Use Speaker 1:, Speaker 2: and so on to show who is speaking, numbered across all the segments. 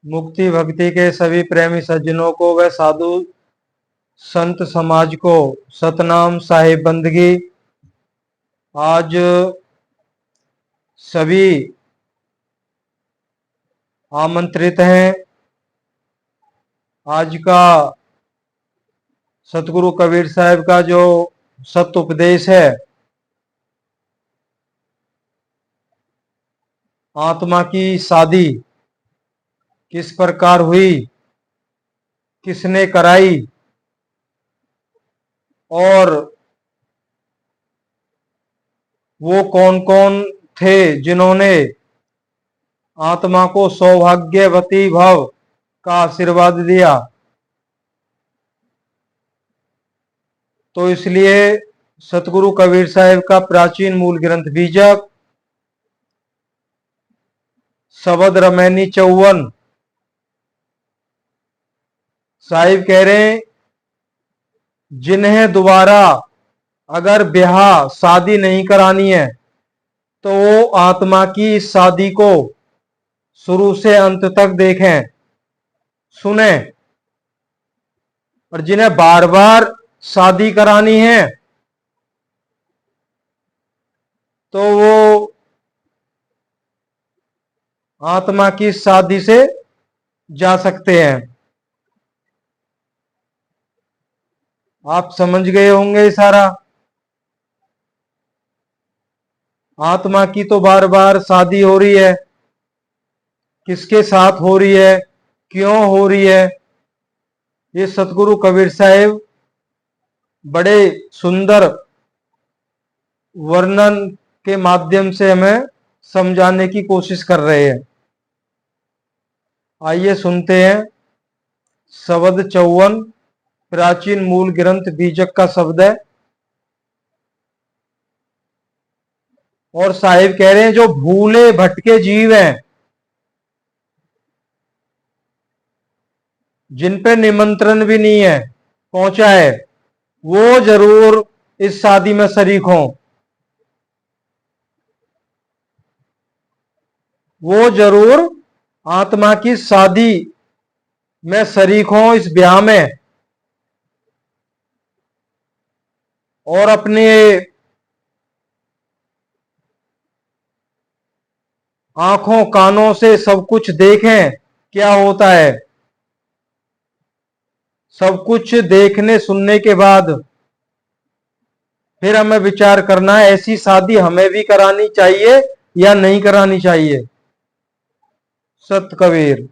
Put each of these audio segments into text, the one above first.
Speaker 1: मुक्ति भक्ति के सभी प्रेमी सज्जनों को व साधु संत समाज को सतनाम साहिब बंदगी। आज सभी आमंत्रित हैं। आज का सतगुरु कबीर साहब का जो सत्य उपदेश है, आत्मा की शादी किस प्रकार हुई, किसने कराई और वो कौन कौन थे जिन्होंने आत्मा को सौभाग्यवती भव का आशीर्वाद दिया। तो इसलिए सतगुरु कबीर साहब का प्राचीन मूल ग्रंथ बीजक शबद रमैनी 54 साहिब कह रहे हैं, जिन्हें दोबारा अगर ब्याह शादी नहीं करानी है तो वो आत्मा की शादी को शुरू से अंत तक देखें, सुने। और जिन्हें बार बार शादी करानी है तो वो आत्मा की शादी से जा सकते हैं। आप समझ गए होंगे सारा। आत्मा की तो बार बार शादी हो रही है, किसके साथ हो रही है, क्यों हो रही है, ये सतगुरु कबीर साहब बड़े सुंदर वर्णन के माध्यम से हमें समझाने की कोशिश कर रहे हैं। आइए सुनते हैं। शबद 54 प्राचीन मूल ग्रंथ बीजक का शब्द है। और साहिब कह रहे हैं, जो भूले भटके जीव हैं, जिन पे निमंत्रण भी नहीं है पहुंचा है, वो जरूर इस शादी में शरीक हों। वो जरूर आत्मा की शादी में शरीक हों, इस ब्याह में। और अपने आंखों कानों से सब कुछ देखें क्या होता है। सब कुछ देखने सुनने के बाद फिर हमें विचार करना है, ऐसी शादी हमें भी करानी चाहिए या नहीं करानी चाहिए। सत कबीर।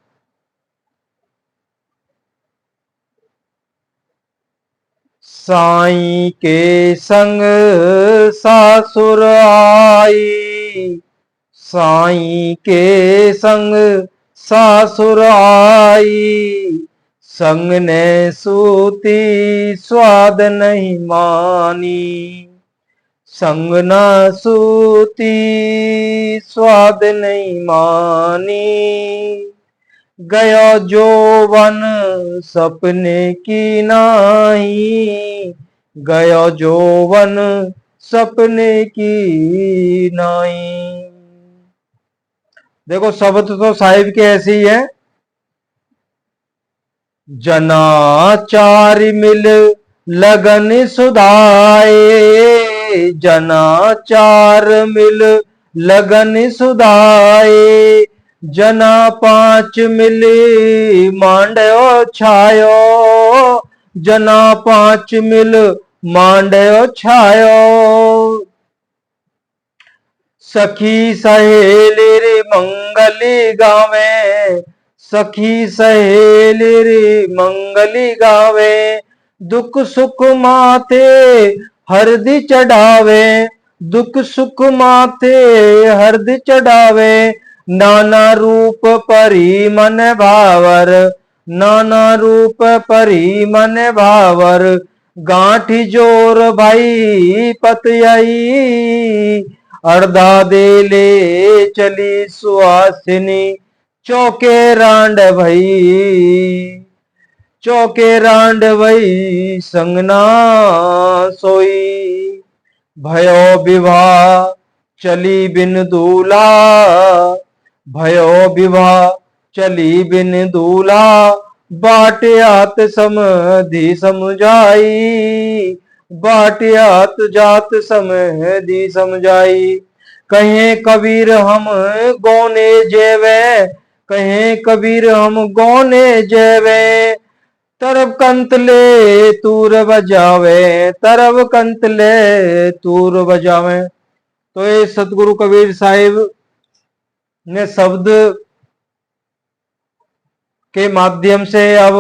Speaker 1: साईं के संग सासुर आई, साईं के संग सासुर आई, संग ने सूती स्वाद नहीं मानी, संग न सूती स्वाद नहीं मानी, गयो जोवन सपने की नाही, गयो जोवन सपने की नाही। देखो शब्द तो साहिब के ऐसे ही है। जनाचार मिल लगन सुधाए, जनाचार मिल लगन सुधाए, जना 5 मिली मांडयो छायो, जना 5 मिल मांडयो छायो, सखी सहेली रे मंगली गावे, सखी सहेली रे मंगली गावे, दुख सुख माथे हरदि चढ़ावे, दुख सुख माथे हरदि चढ़ावे, नाना रूप परी मन भावर, नाना रूप परी मन भावर, गांठी जोर भाई पतयाई, अर्धा दे ले चली सुहासिनी, चौके रांड भई, चौके रांड भई संगना सोई, भयो विवाह चली बिन दूल्हा, भयो विवाह चली बिन दूल्हा बाट आत समधि समझाई, बाट आत जात समधि समझाई। कहे कबीर हम गौने जेवे, कहे कबीर हम गौने जेवे, तरब कंतले तूर बजावे, तरब कंतले तूर बजावे। तो ये सतगुरु कबीर साहिब ने शब्द के माध्यम से अब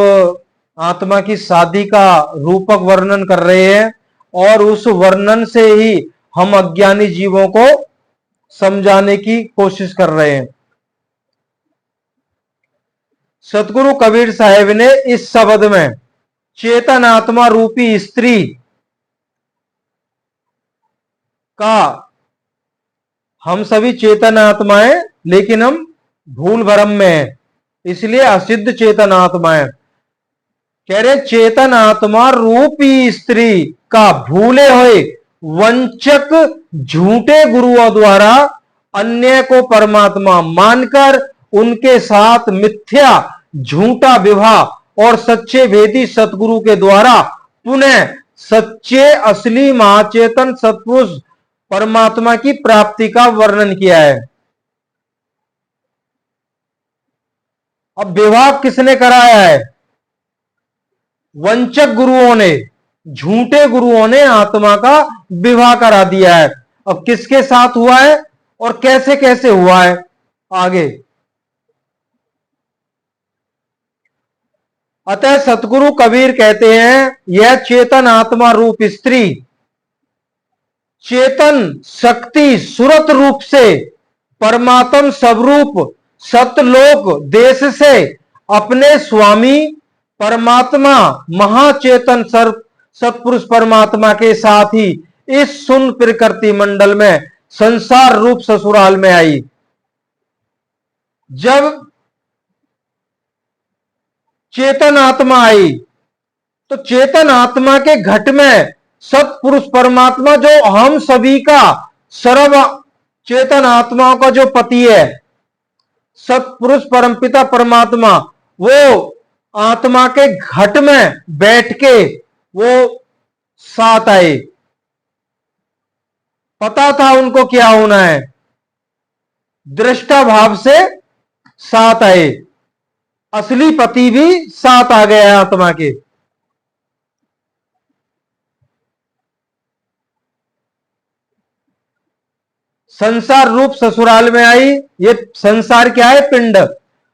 Speaker 1: आत्मा की शादी का रूपक वर्णन कर रहे हैं, और उस वर्णन से ही हम अज्ञानी जीवों को समझाने की कोशिश कर रहे हैं। सतगुरु कबीर साहिब ने इस शब्द में चेतन आत्मा रूपी स्त्री का, हम सभी चेतन आत्माएं लेकिन हम भूल भ्रम में हैं, इसलिए असिद्ध चेतन आत्माएं, कह रहे चेतन आत्मा रूपी स्त्री का भूले हुए वंचक झूठे गुरुओं द्वारा अन्य को परमात्मा मानकर उनके साथ मिथ्या झूठा विवाह और सच्चे भेदी सतगुरु के द्वारा पुनः सच्चे असली महाचेतन सत्पुरुष परमात्मा की प्राप्ति का वर्णन किया है। अब विवाह किसने कराया है? वंचक गुरुओं ने, झूठे गुरुओं ने आत्मा का विवाह करा दिया है। अब किसके साथ हुआ है और कैसे कैसे हुआ है? आगे अतः सतगुरु कबीर कहते हैं यह चेतन आत्मा रूप स्त्री चेतन शक्ति सुरत रूप से परमात्म स्वरूप सतलोक देश से अपने स्वामी परमात्मा महाचेतन सत्पुरुष परमात्मा के साथ ही इस सुन प्रकृति मंडल में संसार रूप ससुराल में आई। जब चेतन आत्मा आई तो चेतन आत्मा के घट में सत्पुरुष परमात्मा जो हम सभी का सर्व चेतन आत्माओं का जो पति है, सत्पुरुष परमपिता परमात्मा, वो आत्मा के घट में बैठ के वो साथ आए। पता था उनको क्या होना है, दृष्टा भाव से साथ आए। असली पति भी साथ आ गया है आत्मा के। संसार रूप ससुराल में आई। ये संसार क्या है? पिंड।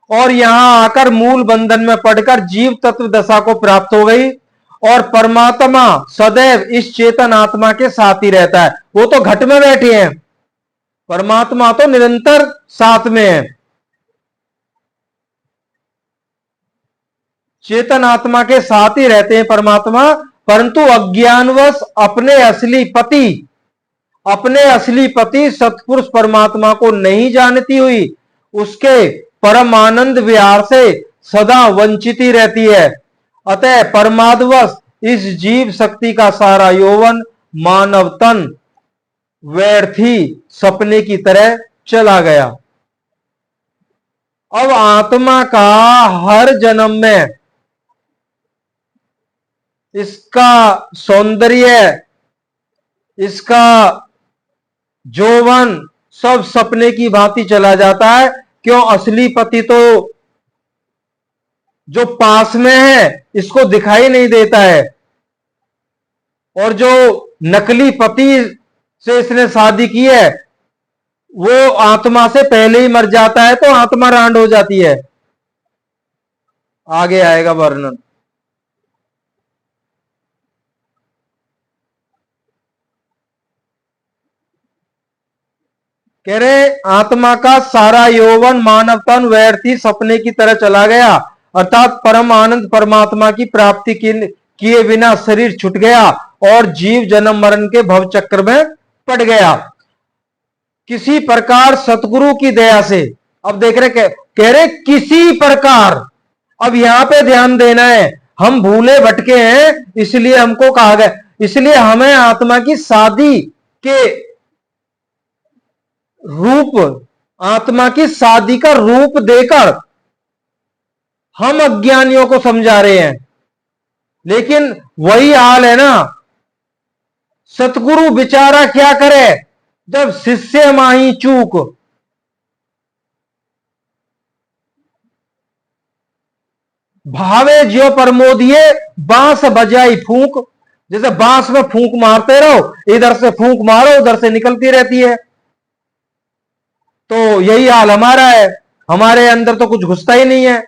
Speaker 1: और यहां आकर मूल बंधन में पड़कर जीव तत्व दशा को प्राप्त हो गई, और परमात्मा सदैव इस चेतन आत्मा के साथ ही रहता है। वो तो घट में बैठे हैं, परमात्मा तो निरंतर साथ में है। चेतन आत्मा के साथ ही रहते हैं परमात्मा, परंतु अज्ञानवश अपने असली पति सत्पुरुष परमात्मा को नहीं जानती हुई उसके परम आनंद विहार से सदा वंचित ही रहती है। अतः परमादवश इस जीव शक्ति का सारा यौवन मानव तन व्यर्थी सपने की तरह चला गया। अब आत्मा का हर जन्म में इसका सौंदर्य, इसका यौवन सब सपने की भांति चला जाता है। क्यों? असली पति तो जो पास में है इसको दिखाई नहीं देता है, और जो नकली पति से इसने शादी की है वो आत्मा से पहले ही मर जाता है, तो आत्मा रांड हो जाती है। आगे आएगा वर्णन। कह रहे आत्मा का सारा यौवन मानव तन व्यर्थी सपने की तरह चला गया, अर्थात परम आनंद परमात्मा की प्राप्ति किए बिना शरीर छूट गया और जीव जन्म मरण के भव चक्र में पड़ गया। किसी प्रकार सतगुरु की दया से, अब देख रहे कह रहे किसी प्रकार, अब यहां पे ध्यान देना है, हम भूले भटके हैं इसलिए हमको कहा गया, इसलिए हमें आत्मा की शादी के रूप, आत्मा की शादी का रूप देकर हम अज्ञानियों को समझा रहे हैं, लेकिन वही हाल है ना। सतगुरु बेचारा क्या करे जब शिष्य माही चूक। भावे ज्यो प्रमोदिये बांस बजाई फूंक। जैसे बांस में फूंक मारते रहो, इधर से फूंक मारो उधर से निकलती रहती है। तो यही हाल हमारा है, हमारे अंदर तो कुछ घुसता ही नहीं है,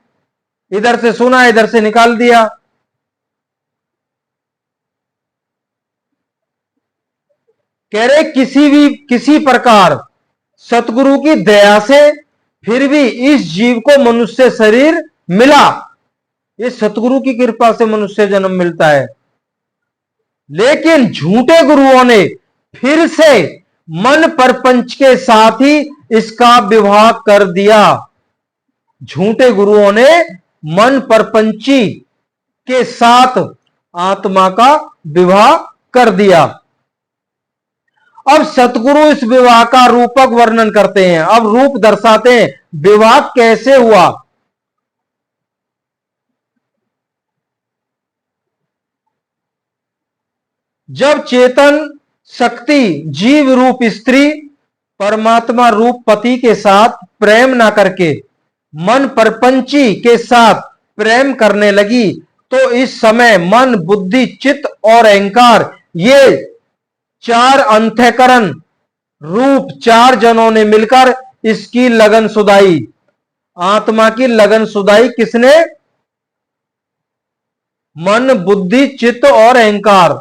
Speaker 1: इधर से सुना इधर से निकाल दिया। कह रहे किसी प्रकार सतगुरु की दया से फिर भी इस जीव को मनुष्य शरीर मिला। ये सतगुरु की कृपा से मनुष्य जन्म मिलता है, लेकिन झूठे गुरुओं ने फिर से मन परपंच के साथ ही इसका विवाह कर दिया। झूठे गुरुओं ने मन परपंची के साथ आत्मा का विवाह कर दिया। अब सतगुरु इस विवाह का रूपक वर्णन करते हैं, अब रूप दर्शाते हैं विवाह कैसे हुआ। जब चेतन शक्ति जीव रूप स्त्री परमात्मा रूप पति के साथ प्रेम ना करके मन परपंची के साथ प्रेम करने लगी, तो इस समय मन बुद्धि चित्त और अहंकार ये चार अंतःकरण रूप चार जनों ने मिलकर इसकी लगन सुधाई। आत्मा की लगन सुधाई किसने? मन बुद्धि चित्त और अहंकार,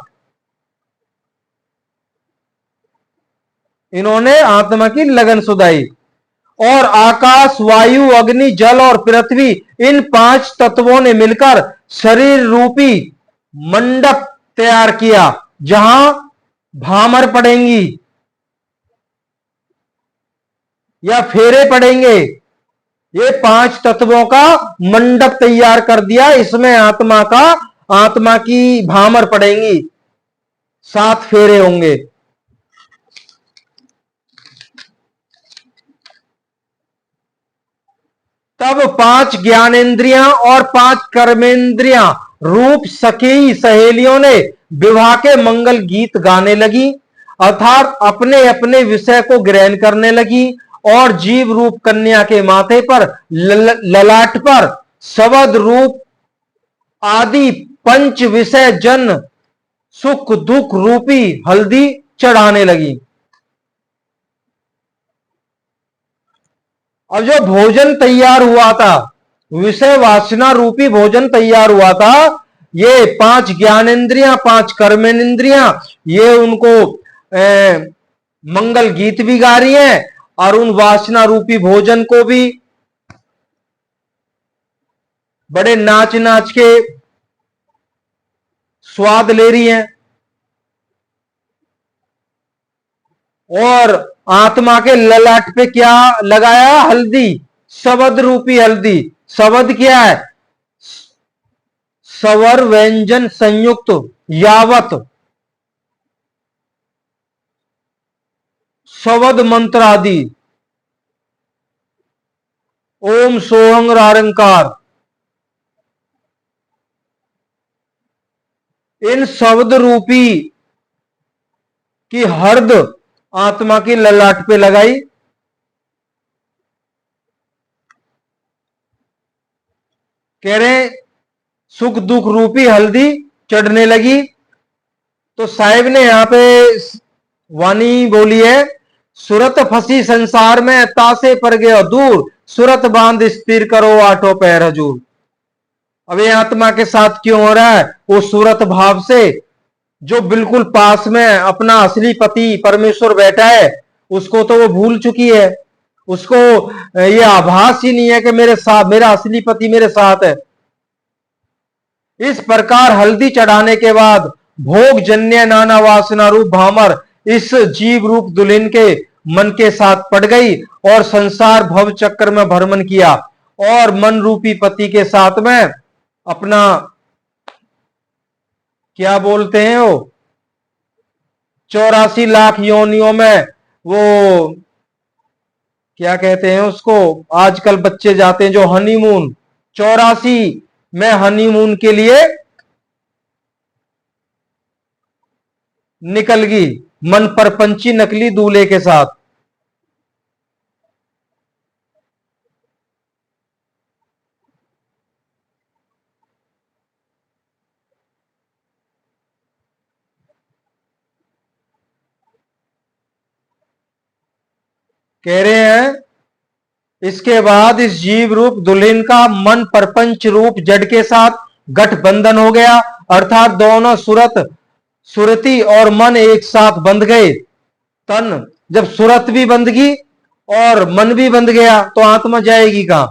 Speaker 1: इन्होंने आत्मा की लगन सुधाई। और आकाश वायु अग्नि जल और पृथ्वी इन पांच तत्वों ने मिलकर शरीर रूपी मंडप तैयार किया, जहां भामर पड़ेंगी या फेरे पड़ेंगे। ये पांच तत्वों का मंडप तैयार कर दिया, इसमें आत्मा की भामर पड़ेंगी, 7 फेरे होंगे। तब 5 ज्ञानेंद्रियां और 5 कर्मेंद्रियां रूप सखी सहेलियों ने विवाह के मंगल गीत गाने लगी, अर्थात अपने अपने विषय को ग्रहण करने लगी। और जीव रूप कन्या के माथे पर ललाट पर शबद रूप आदि पंच विषय जन सुख दुख रूपी हल्दी चढ़ाने लगी। अब जो भोजन तैयार हुआ था, विषय वासना रूपी भोजन तैयार हुआ था, ये 5 ज्ञानेंद्रियां 5 कर्मेंद्रियां ये उनको मंगल गीत भी गा रही हैं और उन वासना रूपी भोजन को भी बड़े नाच नाच के स्वाद ले रही हैं। और आत्मा के ललाट पे क्या लगाया? हल्दी, शबद रूपी हल्दी। शबद क्या है? स्वर व्यंजन संयुक्त यावत शबद मंत्र आदि, ओम सोहंग रारंकार, इन शब्द रूपी की हर्द आत्मा की ललाट पे लगाई। कह रहे सुख दुख रूपी हल्दी चढ़ने लगी। तो साहिब ने यहां पे वाणी बोली है, सूरत फंसी संसार में तासे पर गयो दूर, सूरत बांध स्थिर करो आठों पैर हजूर। अब ये आत्मा के साथ क्यों हो रहा है? वो सूरत भाव से जो बिल्कुल पास में अपना असली पति परमेश्वर बैठा है, उसको तो वो भूल चुकी है। उसको ये आभास ही नहीं है कि मेरे साथ मेरा असली पति मेरे साथ है। इस प्रकार हल्दी चढ़ाने के बाद भोग जन्य नाना वासना रूप भामर इस जीव रूप दुल्हन के मन के साथ पड़ गई और संसार भव चक्र में भ्रमण किया और मन रूपी पति के साथ में अपना क्या बोलते हैं वो 84 लाख योनियों में, वो क्या कहते हैं उसको, आजकल बच्चे जाते हैं जो हनीमून, 84 में हनीमून के लिए निकल गई मन परपंची नकली दूल्हे के साथ। कह रहे हैं इसके बाद इस जीव रूप दुल्हन का मन परपंच रूप जड़ के साथ गठबंधन हो गया, अर्थात दोनों सुरति और मन एक साथ बंध गए। तन जब सुरत भी बंध गई और मन भी बंध गया तो आत्मा जाएगी कहां?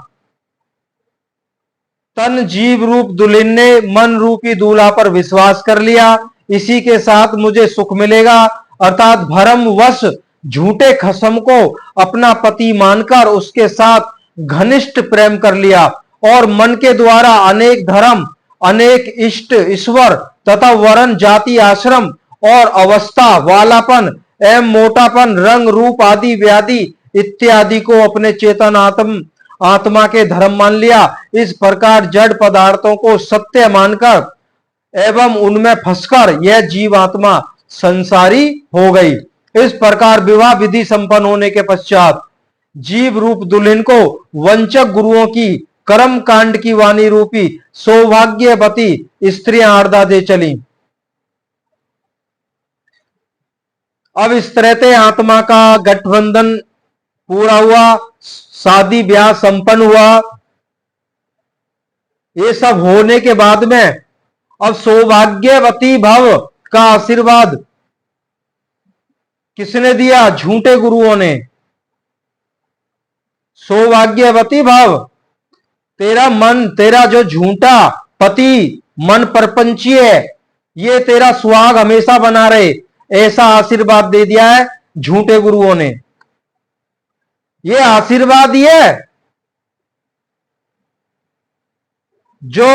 Speaker 1: तन जीव रूप दुल्हन ने मन रूपी दूल्हा पर विश्वास कर लिया, इसी के साथ मुझे सुख मिलेगा, अर्थात भरमवश झूठे खसम को अपना पति मानकर उसके साथ घनिष्ठ प्रेम कर लिया और मन के द्वारा अनेक धर्म, अनेक इष्ट ईश्वर तथा वर्ण, जाति, आश्रम और अवस्था वालापन एवं मोटापन, रंग, रूप आदि व्याधि इत्यादि को अपने चेतन आत्मा के धर्म मान लिया। इस प्रकार जड़ पदार्थों को सत्य मानकर एवं उनमें फंसकर यह जीव आत्मा संसारी हो गई। इस प्रकार विवाह विधि संपन्न होने के पश्चात जीव रूप दुल्हन को वंचक गुरुओं की कर्म कांड की वाणी रूपी सौभाग्यवती स्त्रियां आर्दा दे चली। अब इस तरह से आत्मा का गठबंधन पूरा हुआ, शादी ब्याह संपन्न हुआ। ये सब होने के बाद में अब सौभाग्यवती भव का आशीर्वाद किसने दिया? झूठे गुरुओं ने। सौभाग्यवती भव, तेरा मन, तेरा जो झूठा पति मन परपंची है, ये तेरा सुहाग हमेशा बना रहे, ऐसा आशीर्वाद दे दिया है झूठे गुरुओं ने। ये आशीर्वाद ही है जो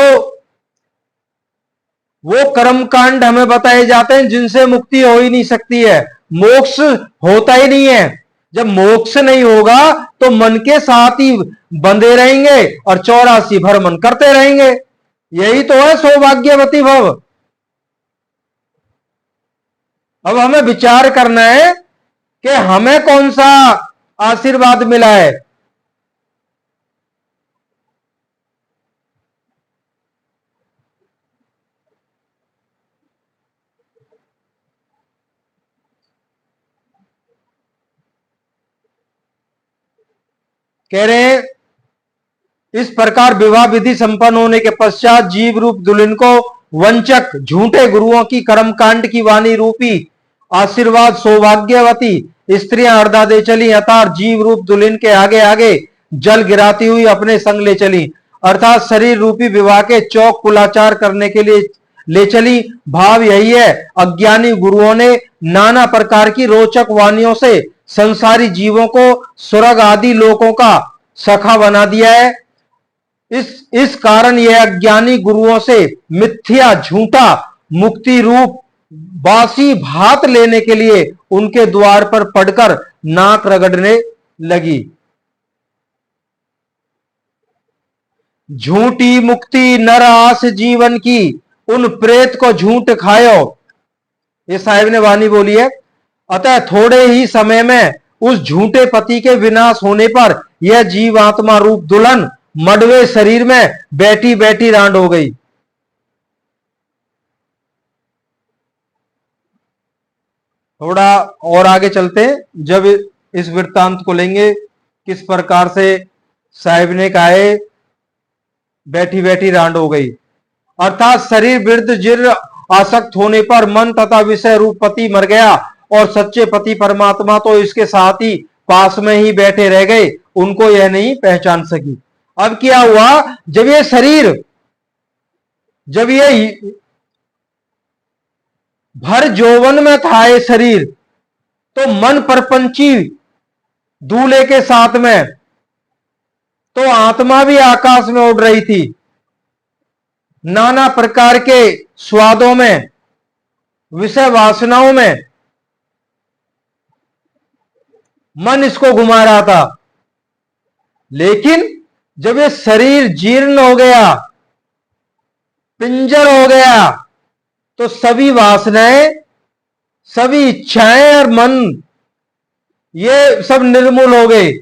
Speaker 1: वो कर्मकांड हमें बताए जाते हैं जिनसे मुक्ति हो ही नहीं सकती है, मोक्ष होता ही नहीं है। जब मोक्ष नहीं होगा तो मन के साथ ही बंधे रहेंगे और 84 भर मन करते रहेंगे। यही तो है सौभाग्यवती भव। अब हमें विचार करना है कि हमें कौन सा आशीर्वाद मिला है। कह रहे हैं इस प्रकार विवाह विधि संपन्न होने के पश्चात जीव रूप दुल्हन को वंचक झूठे गुरुओं की कर्मकांड की वाणी रूपी आशीर्वाद सौभाग्यवती स्त्रियां आर्दा दे चली, अर्थात जीव रूप दुल्हन के आगे आगे जल गिराती हुई अपने संग ले चली, अर्थात शरीर रूपी विवाह के चौक कुलाचार करने के लिए ले चली। भाव यही है, अज्ञानी गुरुओं ने नाना प्रकार की रोचक वाणियों से संसारी जीवों को स्वर्ग आदि लोकों का सखा बना दिया है। इस कारण यह अज्ञानी गुरुओं से मिथ्या झूठा मुक्ति रूप बासी भात लेने के लिए उनके द्वार पर पड़कर नाक रगड़ने लगी। झूठी मुक्ति नर आस जीवन की, उन प्रेत को झूठ खायो, ये साहिब ने वाणी बोली है। अतः थोड़े ही समय में उस झूठे पति के विनाश होने पर यह जीव आत्मा रूप दुल्हन मडवे शरीर में बैठी बैठी रांड हो गई। थोड़ा और आगे चलते हैं, जब इस वृत्तांत को लेंगे किस प्रकार से साहिब ने कहा है बैठी बैठी रांड हो गई, अर्थात शरीर वृद्ध जीर्ण आसक्त होने पर मन तथा विषय रूप पति मर गया और सच्चे पति परमात्मा तो इसके साथ ही पास में ही बैठे रह गए, उनको यह नहीं पहचान सकी। अब क्या हुआ, जब ये शरीर, जब ये भर जौवन में था ये शरीर, तो मन परपंची दूल्हे के साथ में, तो आत्मा भी आकाश में उड़ रही थी, नाना प्रकार के स्वादों में, विषय वासनाओं में मन इसको घुमा रहा था। लेकिन जब ये शरीर जीर्ण हो गया, पिंजर हो गया, तो सभी वासनाएं, सभी इच्छाएं और मन, ये सब निर्मूल हो गए।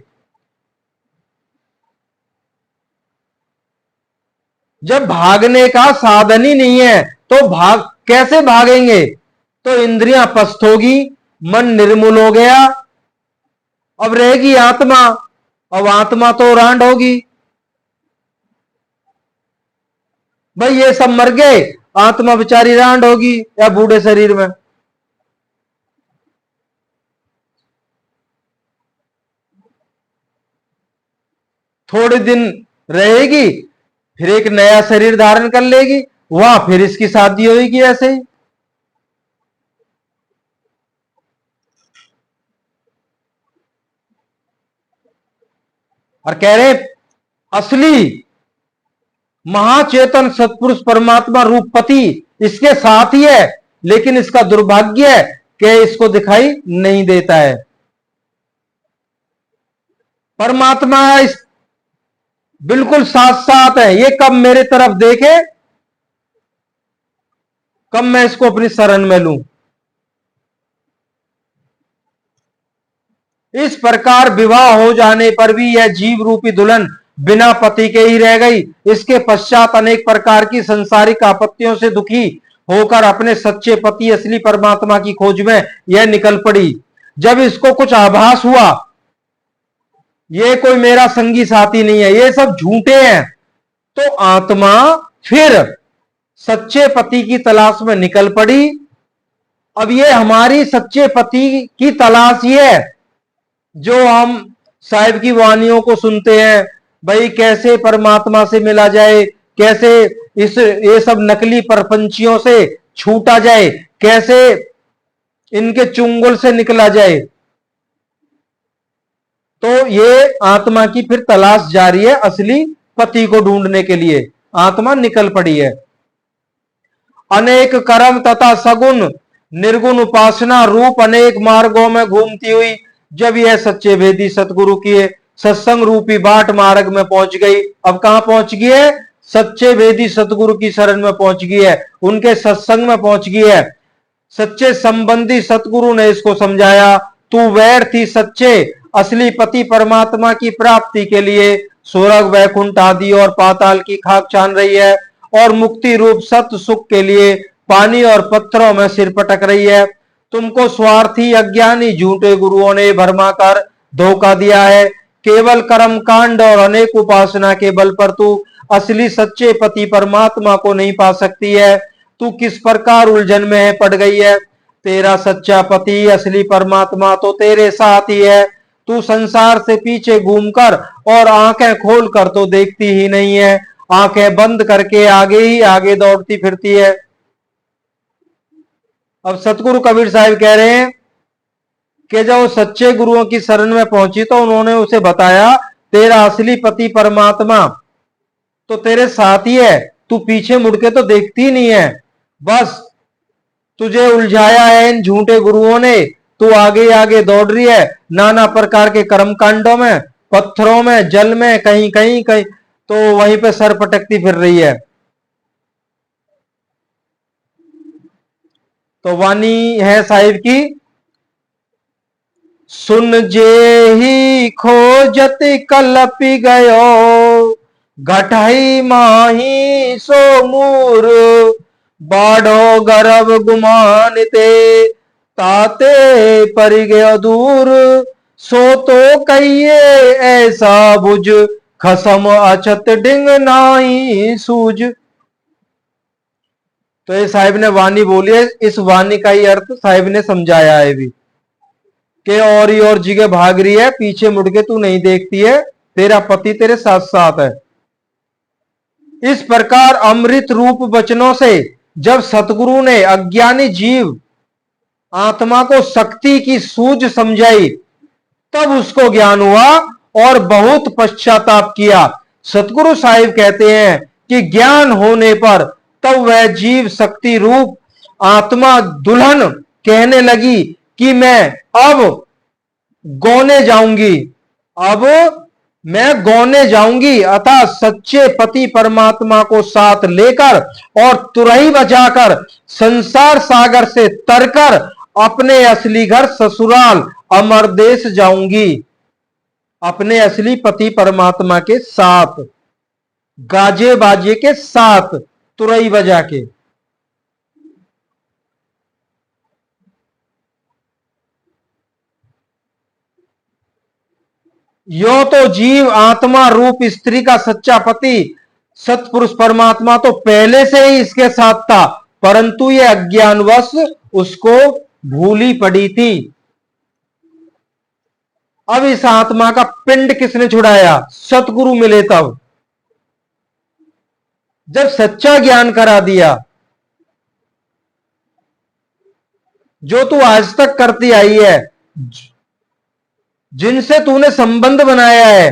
Speaker 1: जब भागने का साधन ही नहीं है तो कैसे भागेंगे? तो इंद्रियां पस्त होगी, मन निर्मूल हो गया, अब रहेगी आत्मा। अब आत्मा तो रांड होगी। भाई ये सब मर गए, आत्मा बेचारी रांड होगी या बूढ़े शरीर में। थोड़े दिन रहेगी, फिर एक नया शरीर धारण कर लेगी, वहां फिर इसकी शादी होगी ऐसे ही। और कह रहे असली महाचेतन सत्पुरुष परमात्मा रूप पति इसके साथ ही है, लेकिन इसका दुर्भाग्य है कि इसको दिखाई नहीं देता है। परमात्मा इस बिल्कुल साथ साथ है, ये कब मेरे तरफ देखे, कब मैं इसको अपनी शरण में लूं। इस प्रकार विवाह हो जाने पर भी यह जीव रूपी दुल्हन बिना पति के ही रह गई। इसके पश्चात अनेक प्रकार की संसारिक आपत्तियों से दुखी होकर अपने सच्चे पति असली परमात्मा की खोज में यह निकल पड़ी। जब इसको कुछ आभास हुआ ये कोई मेरा संगी साथी नहीं है, ये सब झूठे हैं, तो आत्मा फिर सच्चे पति की तलाश में निकल पड़ी। अब ये हमारी सच्चे पति की तलाश ये है जो हम साहिब की वाणियों को सुनते हैं, भाई कैसे परमात्मा से मिला जाए, कैसे ये सब नकली प्रपंचियों से छूटा जाए, कैसे इनके चुंगल से निकला जाए। तो ये आत्मा की फिर तलाश जारी है, असली पति को ढूंढने के लिए आत्मा निकल पड़ी है। अनेक कर्म तथा सगुण निर्गुण उपासना रूप अनेक मार्गों में घूमती हुई जब यह सच्चे वेदी सतगुरु की सत्संग रूपी बाट मार्ग में पहुंच गई। अब कहां पहुंच गई है? सच्चे वेदी सतगुरु की शरण में पहुंच गई है, उनके सत्संग में पहुंच गई है। सच्चे संबंधी सतगुरु ने इसको समझाया, तू वैर थी सच्चे असली पति परमात्मा की प्राप्ति के लिए स्वर्ग वैकुंठ आदि और पाताल की खाक छान रही है और मुक्ति रूप सत्य सुख के लिए पानी और पत्थरों में सिर पटक रही है। तुमको स्वार्थी अज्ञानी झूठे गुरुओं ने भरमा कर धोखा दिया है। केवल कर्म कांड और अनेक उपासना के बल पर तू असली सच्चे पति परमात्मा को नहीं पा सकती है। तू किस प्रकार उलझन में पड़ गई है? तेरा सच्चा पति असली परमात्मा तो तेरे साथ ही है। तू संसार से पीछे घूमकर और आंखें खोलकर तो देखती ही नहीं है, आंखें बंद करके आगे ही आगे दौड़ती फिरती है। अब सतगुरु कबीर साहब कह रहे हैं कि जब सच्चे गुरुओं की शरण में पहुंची तो उन्होंने उसे बताया, तेरा असली पति परमात्मा तो तेरे साथ ही है, तू पीछे मुड़ के तो देखती नहीं है, बस तुझे उलझाया है इन झूठे गुरुओं ने। तू आगे आगे दौड़ रही है नाना प्रकार के कर्म कांडों में, पत्थरों में, जल में, कहीं कहीं कहीं, तो वहीं पे सर पटकती फिर रही है। तो वाणी है साहिब की, सुन जे ही खोजत कलपी गयो घटाई माही सो मूर बाढ़ो गर्भ गुमानते ताते पर गयो दूर सो तो कहिए ऐसा बुझ खसम अछत डिंग नाही सूझ। तो ये साहिब ने वाणी बोली है, इस वाणी का ही अर्थ साहिब ने समझाया है भी कि और ही और जगह भाग रही है, पीछे मुड़ के तू नहीं देखती है, तेरा पति तेरे साथ साथ है। इस प्रकार अमृत रूप वचनों से जब सतगुरु ने अज्ञानी जीव आत्मा को शक्ति की सूझ समझाई तब उसको ज्ञान हुआ और बहुत पश्चाताप किया। सतगुरु साहिब कहते हैं कि ज्ञान होने पर तब वह जीव शक्ति रूप आत्मा दुल्हन कहने लगी कि मैं अब गौने जाऊंगी, अब मैं गौने जाऊंगी, अतः सच्चे पति परमात्मा को साथ लेकर और तुरही बजाकर संसार सागर से तरकर अपने असली घर ससुराल अमरदेश जाऊंगी। अपने असली पति परमात्मा के साथ, गाजे बाजे के साथ, तुरई बजा के। यो तो जीव आत्मा रूप स्त्री का सच्चा पति सतपुरुष परमात्मा तो पहले से ही इसके साथ था, परंतु ये अज्ञानवश उसको भूली पड़ी थी। अब इस आत्मा का पिंड किसने छुड़ाया? सतगुरु मिले तब, जब सच्चा ज्ञान करा दिया। जो तू आज तक करती आई है, जिनसे तूने संबंध बनाया है,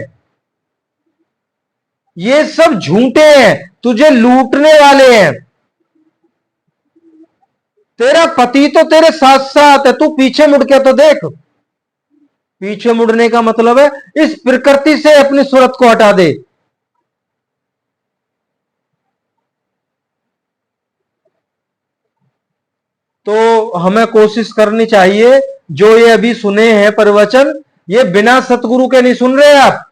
Speaker 1: ये सब झूठे हैं, तुझे लूटने वाले हैं। तेरा पति तो तेरे साथ साथ है, तू पीछे मुड़ के तो देख। पीछे मुड़ने का मतलब है इस प्रकृति से अपनी सूरत को हटा दे। तो हमें कोशिश करनी चाहिए, जो ये अभी सुने हैं प्रवचन, ये बिना सतगुरु के नहीं सुन रहे आप।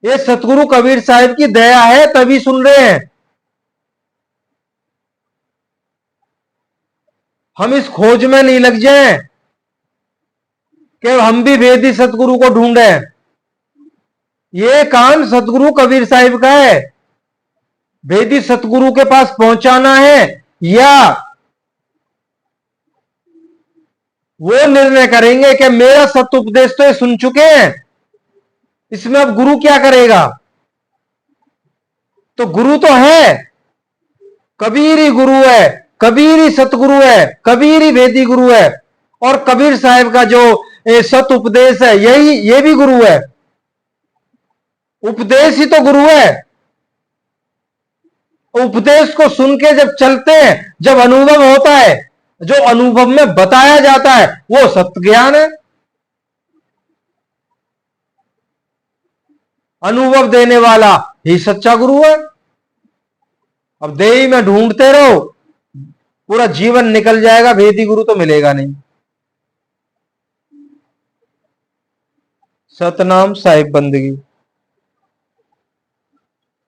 Speaker 1: ये सतगुरु कबीर साहिब की दया है तभी सुन रहे हैं। हम इस खोज में नहीं लग जाएं कि हम भी वेदी सतगुरु को ढूंढे। ये काम सतगुरु कबीर साहिब का है। वेदी सतगुरु के पास पहुंचाना है या वो निर्णय करेंगे कि मेरा सत्य उपदेश तो ये सुन चुके हैं, इसमें अब गुरु क्या करेगा? तो गुरु तो है, कबीर ही गुरु है, कबीर ही सतगुरु है, कबीर ही वेदी गुरु है। और कबीर साहिब का जो सत उपदेश है, यही ये भी गुरु है। उपदेश ही तो गुरु है। उपदेश को सुन के जब चलते हैं, जब अनुभव होता है, जो अनुभव में बताया जाता है, वो सत्य ज्ञान है। अनुभव देने वाला ही सच्चा गुरु है। अब देही में ढूंढते रहो, पूरा जीवन निकल जाएगा, वेदी गुरु तो मिलेगा नहीं। सतनाम साहिब बंदगी।